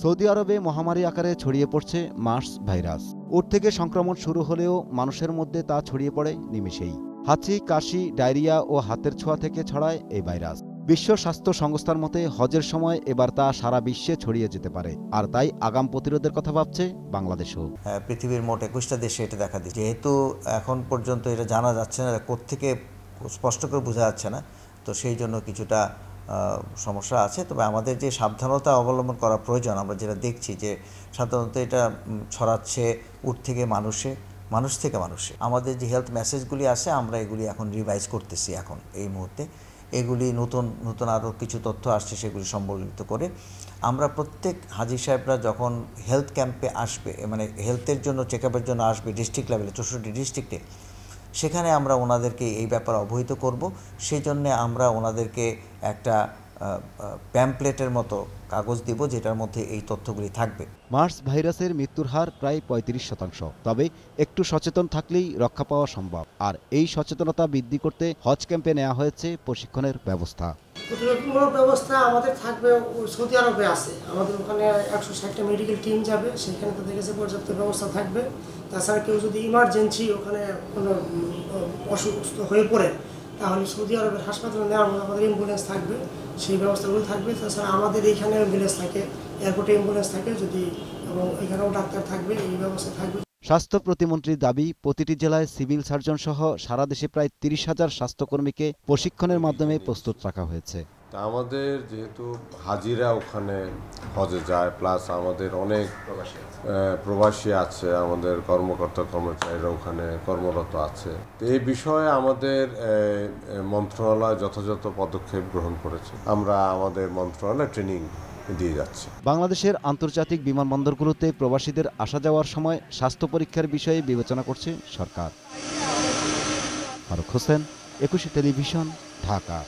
Saudi আরবে মহামারী আকারে ছড়িয়ে পড়ছে মার্স ভাইরাস। উট থেকে সংক্রমণ শুরু হলেও মানুষের মধ্যে তা ছড়িয়ে পড়ে নিমেষেই। হাঁচি, কাশি, ডায়রিয়া ও হাতের ছোঁয়া থেকে ছড়ায় এই ভাইরাস। বিশ্ব স্বাস্থ্য সংস্থার মতে হজের সময় এবার তা সারা বিশ্বে ছড়িয়ে যেতে পারে, আর তাই আগাম প্রতিরোধের কথা ভাবছে বাংলাদেশও। পৃথিবীর মোট 21টা দেশে এটা দেখা দিচ্ছে। যেহেতু এখন পর্যন্ত এটা জানা যাচ্ছে না, কোত্থেকে স্পষ্ট করে বোঝা যাচ্ছে না, তো সেই জন্য কিছুটা সমস্যা আছে। তবে আমাদের যে সাবধানতা অবলম্বন করা প্রয়োজন, আমরা যেটা দেখছি যে সাধারণত এটা ছড়াচ্ছে উট থেকে মানুষে, মানুষ থেকে মানুষে। আমাদের যে হেলথ মেসেজগুলি আছে আমরা এগুলি এখন রিভাইজ করতেছি। এখন এই মুহূর্তে এগুলি নতুন আরও কিছু তথ্য আসছে, সেগুলি সম্বলিত করে আমরা প্রত্যেক হাজী সাহেবরা যখন হেলথ ক্যাম্পে আসবে, মানে হেলথের জন্য চেক আপের জন্য আসবে ডিস্ট্রিক্ট লেভেলে 64টি ডিস্ট্রিক্টে, সেখানে আমরা ওনাদেরকে এই ব্যাপারে অবহিত করব। সেই জন্যে আমরা ওনাদেরকে একটা প্যাম্পলেটের মতো কাগজ দিব, যেটার মধ্যে এই তথ্যগুলি থাকবে। মার্স ভাইরাসের মৃত্যুর হার প্রায় 35%। তবে একটু সচেতন থাকলেই রক্ষা পাওয়া সম্ভব। আর এই সচেতনতা বৃদ্ধি করতে হজ ক্যাম্পে নেওয়া হয়েছে প্রশিক্ষণের ব্যবস্থা। প্রতিরোধমূলক ব্যবস্থা আমাদের থাকবে, সৌদি আরবে আছে আমাদের, ওখানে 160টা মেডিকেল টিম যাবে, সেখানে তাদের কাছে পর্যাপ্ত ব্যবস্থা থাকবে। তাছাড়া কেউ যদি ইমার্জেন্সি ওখানে কোনো অসুস্থ হয়ে পড়ে, তাহলে সৌদি আরবের হাসপাতালে নেওয়ার মতো আমাদের অ্যাম্বুলেন্স থাকবে, সেই ব্যবস্থাগুলো থাকবে। তাছাড়া আমাদের এইখানে অ্যাম্বুলেন্স থাকে, এয়ারপোর্টে অ্যাম্বুলেন্স থাকে যদি, এবং এখানেও ডাক্তার থাকবে, এই ব্যবস্থা থাকবে। স্বাস্থ্য প্রতিমন্ত্রীর দাবি, প্রতিটি জেলায় সিভিল সার্জন সহ সারা দেশে প্রায় 30,000 স্বাস্থ্যকর্মীকে প্রশিক্ষণের মাধ্যমে প্রস্তুত রাখা হয়েছে। তা আমাদের যেহেতু হাজিরা ওখানে হজে যায়, প্লাস আমাদের অনেক প্রবাসী আছে, আমাদের কর্মকর্তা কর্মচারীরা ওখানে কর্মরত আছে। তো এই বিষয়ে আমাদের মন্ত্রণালয় যথাযথ পদক্ষেপ গ্রহণ করেছে। আমরা আমাদের মন্ত্রণালয় ট্রেনিং দিয়ে যাচ্ছে। বাংলাদেশের আন্তর্জাতিক বিমানবন্দরগুলোতে প্রবাসীদের আসা যাওয়ার সময় স্বাস্থ্য পরীক্ষার বিষয়ে বিবেচনা করছে সরকার। ফারুক হোসেন, 21 টেলিভিশন, ঢাকা।